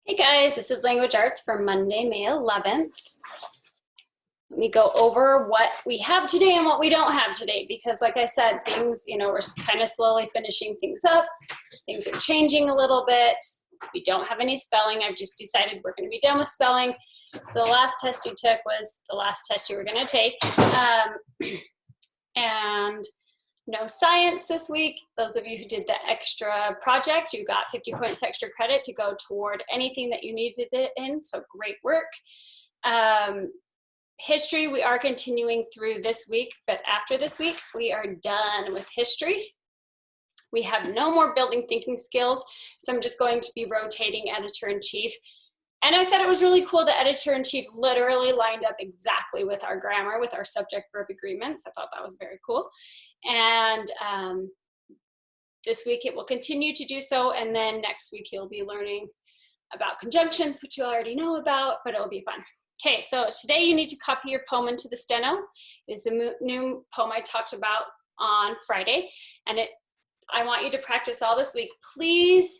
Hey guys, this is Language Arts for Monday, May 11th. Let me go over what we have today and what we don't have today because like I said, things, we're kind of slowly finishing things up. Things are changing a little bit. We don't have any spelling. I've just decided we're going to be done with spelling. So the last test you took was the last test you were going to take. And no science this week. Those of you who did the extra project, you got 50 points extra credit to go toward anything that you needed it in, so great work. History, we are continuing through this week, but after this week, we are done with history. We have no more building thinking skills, so I'm just going to be rotating editor-in-chief. And I thought it was really cool that editor-in-chief literally lined up exactly with our grammar, with our subject-verb agreements. I thought that was very cool. And this week it will continue to do so, and then next week you'll be learning about conjunctions, which you already know about, but it'll be fun. Okay, so today you need to copy your poem into the steno. It is the new poem I talked about on Friday, and I want you to practice all this week. Please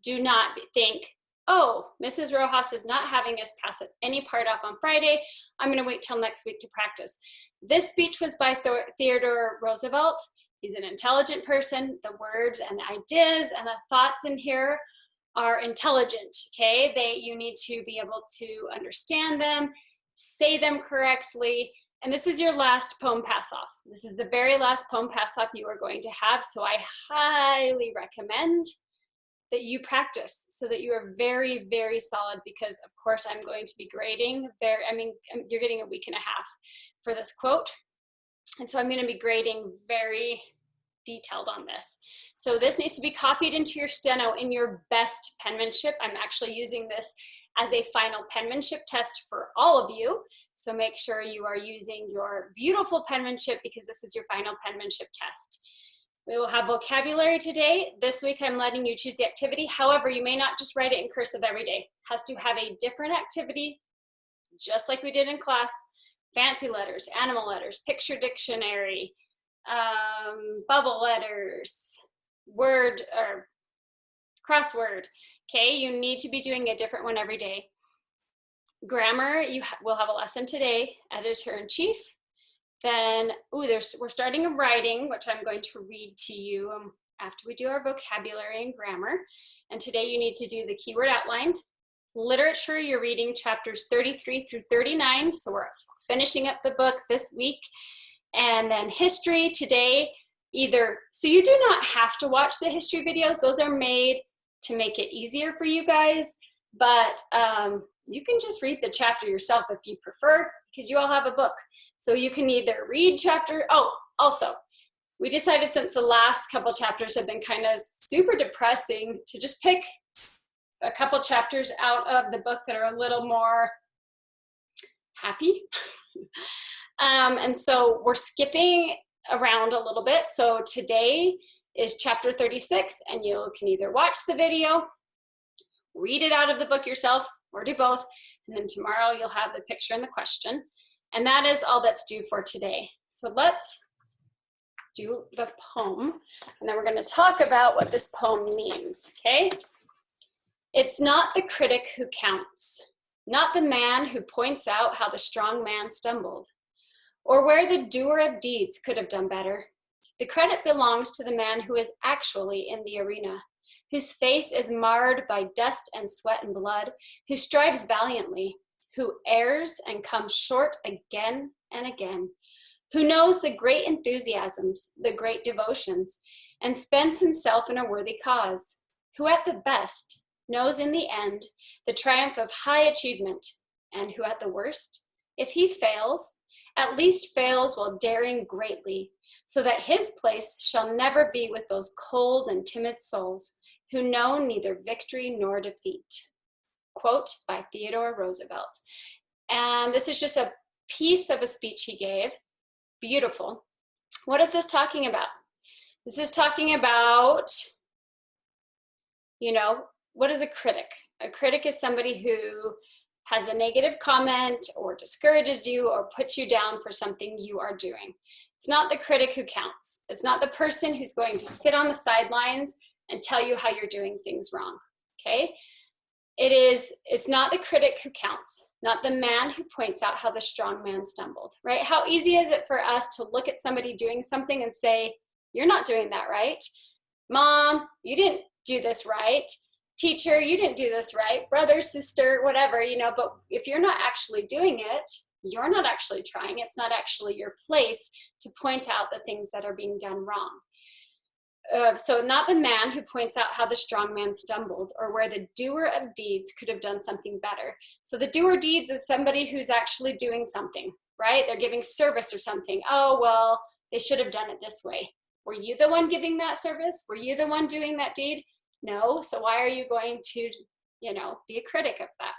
do not think, oh, Mrs. Rojas is not having us pass any part off on Friday. I'm going to wait till next week to practice. This speech was by Theodore Roosevelt. He's an intelligent person. The words and ideas and the thoughts in here are intelligent, okay? You need to be able to understand them, say them correctly, and this is your last poem pass-off. This is the very last poem pass-off you are going to have, so I highly recommend that you practice so that you are very, very solid because, of course, I'm going to be grading. You're getting a week and a half for this quote, and so I'm going to be grading very detailed on this. So this needs to be copied into your steno in your best penmanship. I'm actually using this as a final penmanship test for all of you. So make sure you are using your beautiful penmanship because this is your final penmanship test. We will have vocabulary today. This week I'm letting you choose the activity. However, you may not just write it in cursive every day. It has to have a different activity, just like we did in class. Fancy letters, animal letters, picture dictionary, bubble letters, word or crossword. Okay, you need to be doing a different one every day. Grammar, we'll have a lesson today, editor-in-chief. Then, we're starting a writing, which I'm going to read to you after we do our vocabulary and grammar. And today you need to do the keyword outline. Literature, you're reading chapters 33 through 39, so we're finishing up the book this week. And then history today, so you do not have to watch the history videos. Those are made to make it easier for you guys, but you can just read the chapter yourself if you prefer, because you all have a book. So you can either read also, we decided since the last couple chapters have been kind of super depressing to just pick a couple chapters out of the book that are a little more happy. And so we're skipping around a little bit. So today is chapter 36, and you can either watch the video, read it out of the book yourself, or do both. And then tomorrow you'll have the picture and the question. And that is all that's due for today. So let's do the poem, and then we're going to talk about what this poem means, okay? It's not the critic who counts, not the man who points out how the strong man stumbled, or where the doer of deeds could have done better. The credit belongs to the man who is actually in the arena, whose face is marred by dust and sweat and blood, who strives valiantly, who errs and comes short again and again, who knows the great enthusiasms, the great devotions, and spends himself in a worthy cause, who at the best knows in the end the triumph of high achievement, and who at the worst, if he fails, at least fails while daring greatly, so that his place shall never be with those cold and timid souls who know neither victory nor defeat. Quote by Theodore Roosevelt. And this is just a piece of a speech he gave. Beautiful. What is this talking about? This is talking about, what is a critic? A critic is somebody who has a negative comment or discourages you or puts you down for something you are doing. It's not the critic who counts. It's not the person who's going to sit on the sidelines and tell you how you're doing things wrong, okay? It's not the critic who counts, not the man who points out how the strong man stumbled, right? How easy is it for us to look at somebody doing something and say, you're not doing that right. Mom, you didn't do this right. Teacher, you didn't do this right. Brother, sister, whatever, but if you're not actually doing it, you're not actually trying. It's not actually your place to point out the things that are being done wrong. So not the man who points out how the strong man stumbled or where the doer of deeds could have done something better. So the doer deeds is somebody who's actually doing something, right? They're giving service or something. Oh, well, they should have done it this way. Were you the one giving that service? Were you the one doing that deed? No. So why are you going to, be a critic of that?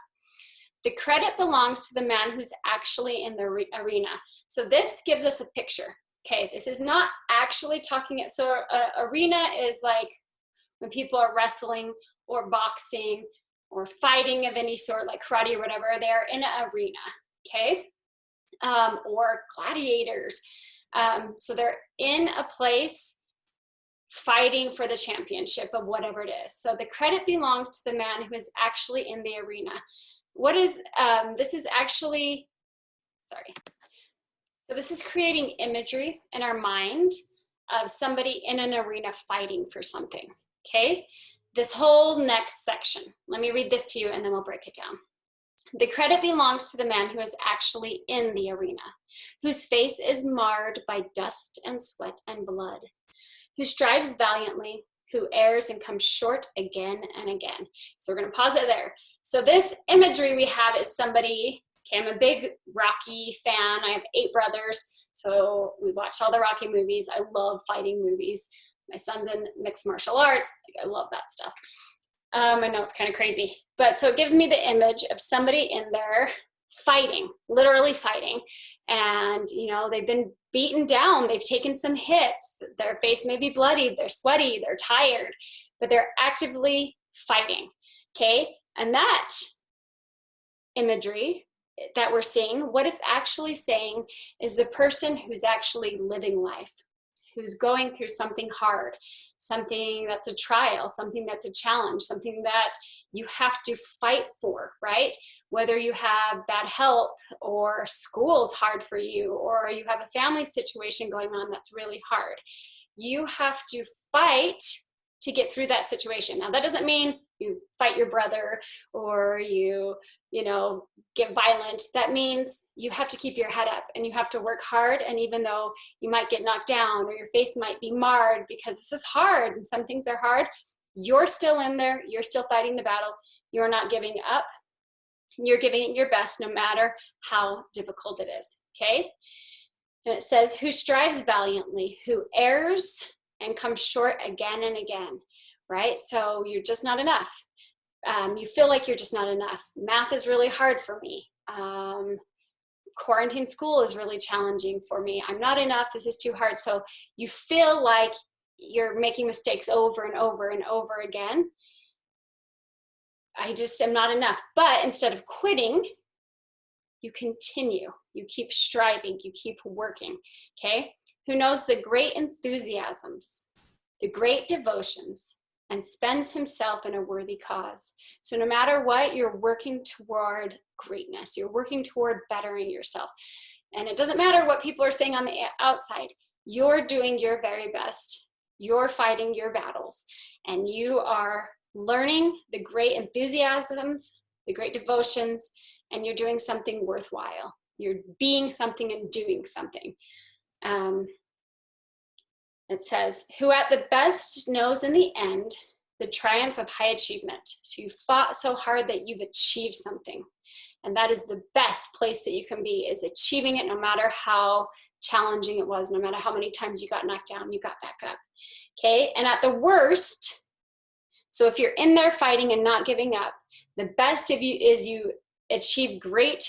The credit belongs to the man who's actually in the arena. So this gives us a picture. Okay, this is not actually talking, so arena is like when people are wrestling or boxing or fighting of any sort, like karate or whatever, they're in an arena, okay? Or gladiators. So they're in a place fighting for the championship of whatever it is. So the credit belongs to the man who is actually in the arena. What is, this is actually, sorry. So this is creating imagery in our mind of somebody in an arena fighting for something, okay? This whole next section, let me read this to you and then we'll break it down. The credit belongs to the man who is actually in the arena, whose face is marred by dust and sweat and blood, who strives valiantly, who errs and comes short again and again. So we're gonna pause it there. So this imagery we have is somebody, okay, I'm a big Rocky fan. I have 8 brothers, so we watched all the Rocky movies. I love fighting movies. My son's in mixed martial arts. Like, I love that stuff. I know it's kind of crazy, but so it gives me the image of somebody in there fighting, literally fighting. And, they've been beaten down. They've taken some hits. Their face may be bloodied. They're sweaty. They're tired, but they're actively fighting, okay? And that imagery that we're seeing, what it's actually saying is the person who's actually living life, who's going through something hard, something that's a trial, something that's a challenge, something that you have to fight for, right? Whether you have bad health or school's hard for you, or you have a family situation going on that's really hard. You have to fight to get through that situation. Now, that doesn't mean you fight your brother or you get violent. That means you have to keep your head up and you have to work hard. And even though you might get knocked down or your face might be marred because this is hard and some things are hard, you're still in there. You're still fighting the battle. You're not giving up. You're giving it your best no matter how difficult it is, okay? And it says, who strives valiantly, who errs and comes short again and again, right? So you're just not enough. You feel like you're just not enough. Math is really hard for me. Quarantine school is really challenging for me. I'm not enough. This is too hard. So you feel like you're making mistakes over and over and over again. I just am not enough. But instead of quitting, you continue. You keep striving. You keep working. Okay? Who knows the great enthusiasms, the great devotions, and spends himself in a worthy cause. So no matter what, you're working toward greatness. You're working toward bettering yourself. And it doesn't matter what people are saying on the outside. You're doing your very best. You're fighting your battles. And you are learning the great enthusiasms, the great devotions, and you're doing something worthwhile. You're being something and doing something. It says, who at the best knows in the end the triumph of high achievement. So you fought so hard that you've achieved something. And that is the best place that you can be, is achieving it no matter how challenging it was, no matter how many times you got knocked down, you got back up. Okay, and at the worst, so if you're in there fighting and not giving up, the best of you is you achieve great,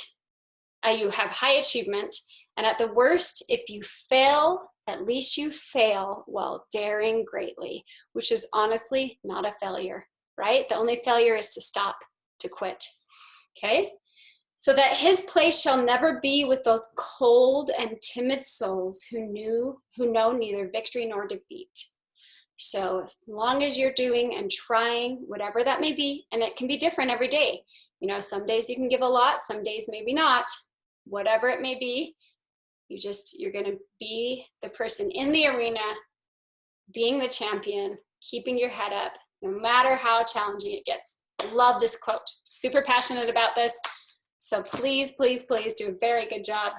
you have high achievement, and at the worst, if you fail, at least you fail while daring greatly, which is honestly not a failure, right? The only failure is to stop, to quit, okay? So that his place shall never be with those cold and timid souls who know neither victory nor defeat. So as long as you're doing and trying whatever that may be, and it can be different every day. You know, some days you can give a lot, some days maybe not. Whatever it may be, you're going to be the person in the arena, being the champion, keeping your head up, no matter how challenging it gets. Love this quote. Super passionate about this. So please, please, please do a very good job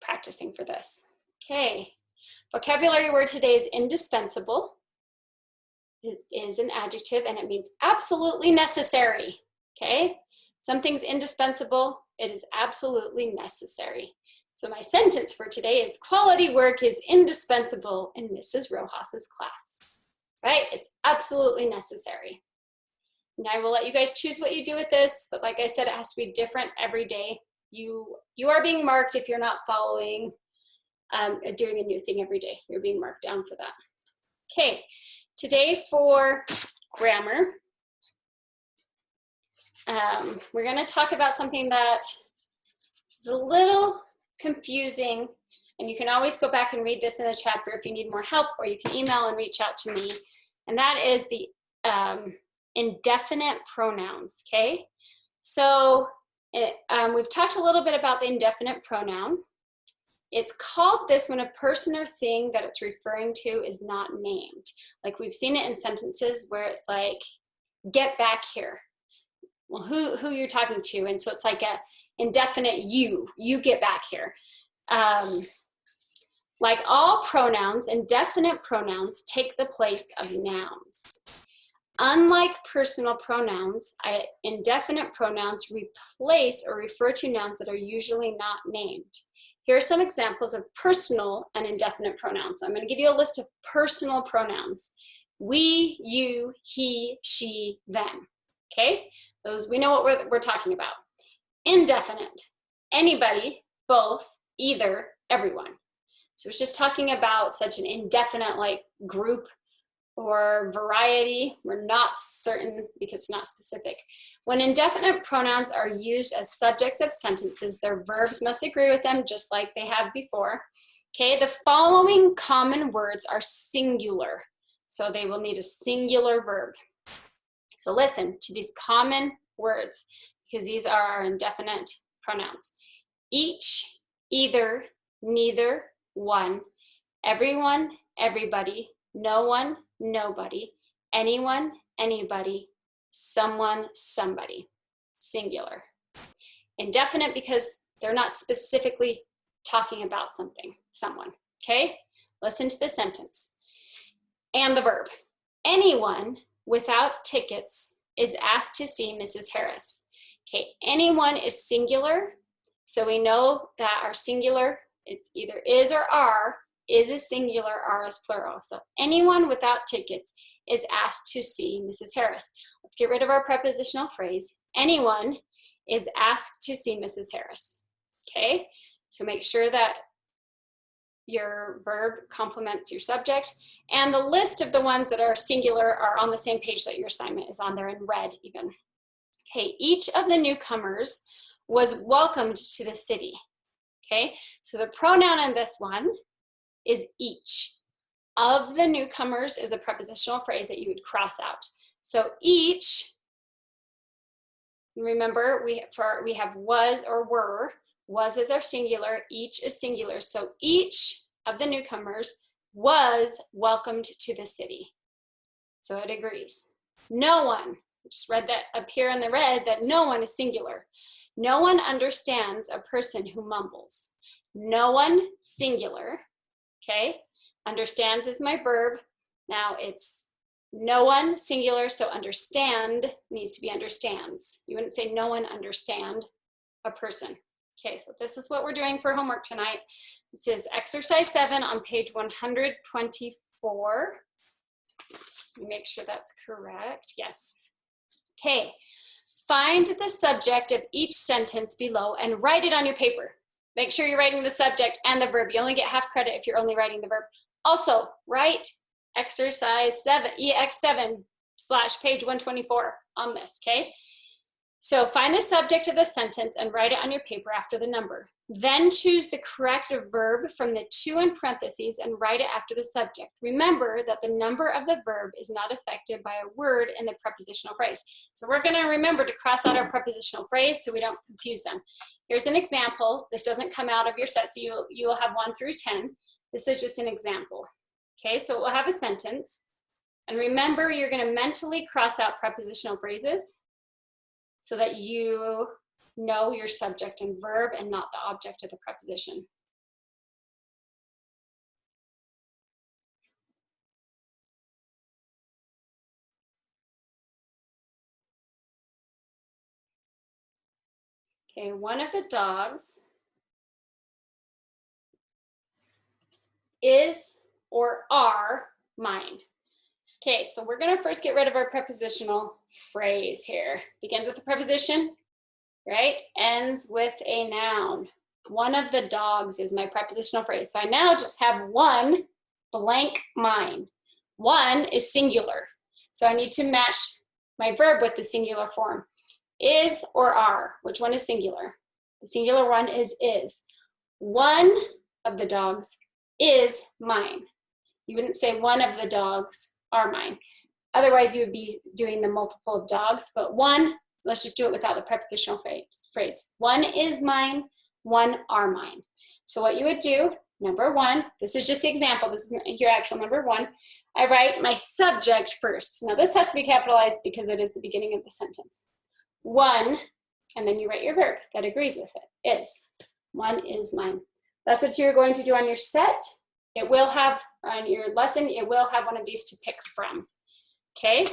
practicing for this. Okay. Vocabulary word today is indispensable. Is an adjective, and it means absolutely necessary. Okay. Something's indispensable. It is absolutely necessary. So my sentence for today is quality work is indispensable in Mrs. Rojas's class. Right? It's absolutely necessary. And I will let you guys choose what you do with this, but like I said, it has to be different every day. You are being marked if you're not following, doing a new thing every day. You're being marked down for that. Okay, today for grammar, we're going to talk about something that is a little confusing, and you can always go back and read this in the chapter if you need more help, or you can email and reach out to me, and that is the indefinite pronouns. Okay, so we've talked a little bit about the indefinite pronoun. It's called this when a person or thing that it's referring to is not named. Like we've seen it in sentences where it's like, get back here. Well, who you're talking to, and so it's like a indefinite you get back here. Like all pronouns, indefinite pronouns take the place of nouns. Unlike personal pronouns, indefinite pronouns replace or refer to nouns that are usually not named. Here are some examples of personal and indefinite pronouns. So I'm going to give you a list of personal pronouns. We, you, he, she, them. Okay? Those, we know what we're talking about. Indefinite, anybody, both, either, everyone. So it's just talking about such an indefinite like group or variety. We're not certain because it's not specific. When indefinite pronouns are used as subjects of sentences, their verbs must agree with them just like they have before. Okay, the following common words are singular. So they will need a singular verb. So listen to these common words because these are our indefinite pronouns. Each, either, neither, one, everyone, everybody, no one, nobody, anyone, anybody, someone, somebody. Singular. Indefinite because they're not specifically talking about something, someone. Okay? Listen to the sentence. And the verb. Anyone without tickets is asked to see Mrs. Harris. Okay, anyone is singular. So we know that our singular, it's either is or are. Is is singular, are is plural. So anyone without tickets is asked to see Mrs. Harris. Let's get rid of our prepositional phrase. Anyone is asked to see Mrs. Harris. Okay, so make sure that your verb complements your subject. And the list of the ones that are singular are on the same page that your assignment is on there in red even. Okay, each of the newcomers was welcomed to the city. Okay, so the pronoun in this one is each. Of the newcomers is a prepositional phrase that you would cross out. So each, remember we have was or were. Was is our singular, each is singular. So each of the newcomers was welcomed to the city. So it agrees. No one, just read that up here in the red, that no one is singular. No one understands a person who mumbles. No one, singular, okay? Understands is my verb. Now it's no one, singular, so understand needs to be understands. You wouldn't say no one understand a person. Okay, so this is what we're doing for homework tonight. This is exercise 7 on page 124. Make sure that's correct. Yes. Okay, find the subject of each sentence below and write it on your paper. Make sure you're writing the subject and the verb. You only get half credit if you're only writing the verb. Also, write exercise 7, EX7 / page 124 on this, okay? So find the subject of the sentence and write it on your paper after the number. Then choose the correct verb from the 2 in parentheses and write it after the subject. Remember that the number of the verb is not affected by a word in the prepositional phrase. So we're going to remember to cross out our prepositional phrase so we don't confuse them. Here's an example. This doesn't come out of your set, so you will have 1 through 10. This is just an example. Okay, so we'll have a sentence. And remember, you're going to mentally cross out prepositional phrases so that you know your subject and verb and not the object of the preposition. Okay, one of the dogs is or are mine. Okay, so we're going to first get rid of our prepositional phrase here. Begins with a preposition, right? Ends with a noun. One of the dogs is my prepositional phrase. So I now just have one blank mine. One is singular. So I need to match my verb with the singular form. Is or are, which one is singular? The singular one is. One of the dogs is mine. You wouldn't say one of the dogs are mine. Otherwise, you would be doing the multiple of dogs, but one, let's just do it without the prepositional phrase. One is mine, one are mine. So what you would do, number 1, this is just the example, this isn't your actual number 1, I write my subject first. Now this has to be capitalized because it is the beginning of the sentence. One, and then you write your verb that agrees with it, is. One is mine. That's what you're going to do on your set. It will have, on your lesson, it will have one of these to pick from. Okay?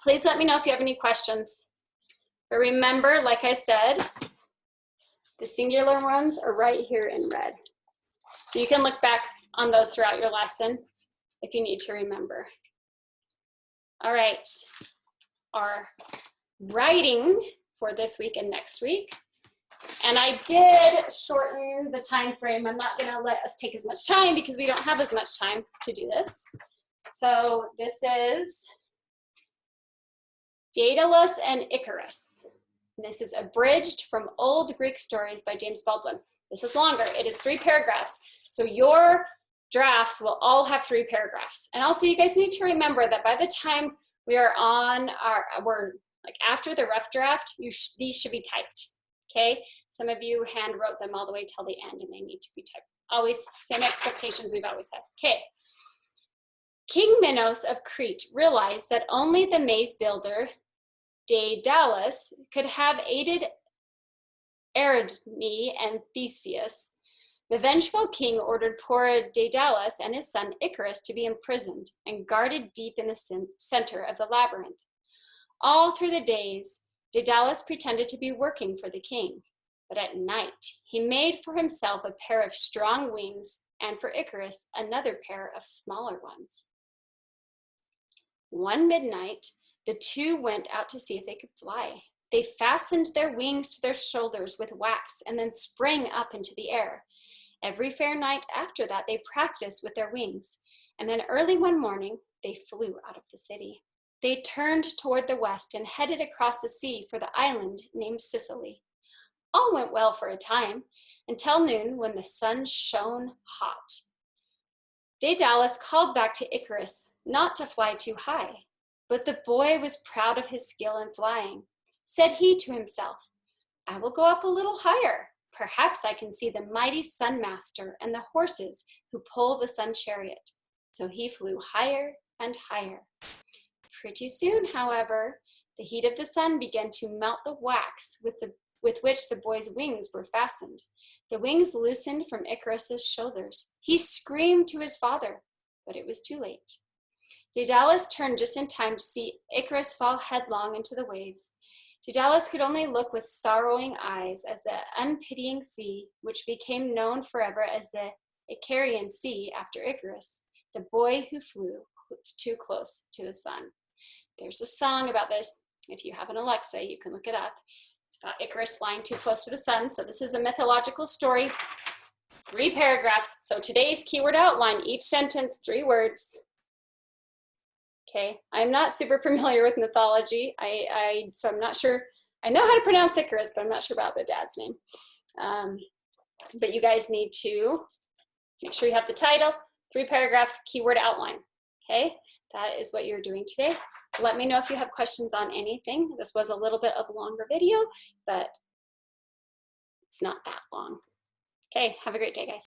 Please let me know if you have any questions. But remember, like I said, the singular ones are right here in red. So you can look back on those throughout your lesson if you need to remember. All right, our writing for this week and next week. And I did shorten the time frame. I'm not going to let us take as much time because we don't have as much time to do this. So this is Daedalus and Icarus. And this is abridged from Old Greek Stories by James Baldwin. This is longer. It is 3 paragraphs. So your drafts will all have 3 paragraphs. And also you guys need to remember that by the time we are on we're like after the rough draft, these should be typed. Okay, some of you hand wrote them all the way till the end and they need to be typed. Always same expectations we've always had. Okay. King Minos of Crete realized that only the maze builder Daedalus could have aided Ariadne and Theseus. The vengeful king ordered poor Daedalus and his son Icarus to be imprisoned and guarded deep in the center of the labyrinth. All through the days, Daedalus pretended to be working for the king, but at night he made for himself a pair of strong wings and for Icarus another pair of smaller ones. One midnight, the two went out to see if they could fly. They fastened their wings to their shoulders with wax and then sprang up into the air. Every fair night after that, they practiced with their wings, and then early one morning, they flew out of the city. They turned toward the west and headed across the sea for the island named Sicily. All went well for a time, until noon when the sun shone hot. Daedalus called back to Icarus not to fly too high, but the boy was proud of his skill in flying. Said he to himself, "I will go up a little higher. Perhaps I can see the mighty sun master and the horses who pull the sun chariot." So he flew higher and higher. Pretty soon, however, the heat of the sun began to melt the wax with which the boy's wings were fastened. The wings loosened from Icarus's shoulders. He screamed to his father, but it was too late. Daedalus turned just in time to see Icarus fall headlong into the waves. Daedalus could only look with sorrowing eyes as the unpitying sea, which became known forever as the Icarian Sea after Icarus, the boy who flew too close to the sun. There's a song about this. If you have an Alexa, you can look it up. It's about Icarus flying too close to the sun. So this is a mythological story. 3 paragraphs. So today's keyword outline, each sentence, 3 words. Okay, I'm not super familiar with mythology, so I'm not sure I know how to pronounce Icarus, but I'm not sure about the dad's name. But you guys need to make sure you have the title, 3 paragraphs, keyword outline. Okay, that is what you're doing today. Let me know if you have questions on anything. This was a little bit of a longer video, but it's not that long. Okay, have a great day, guys.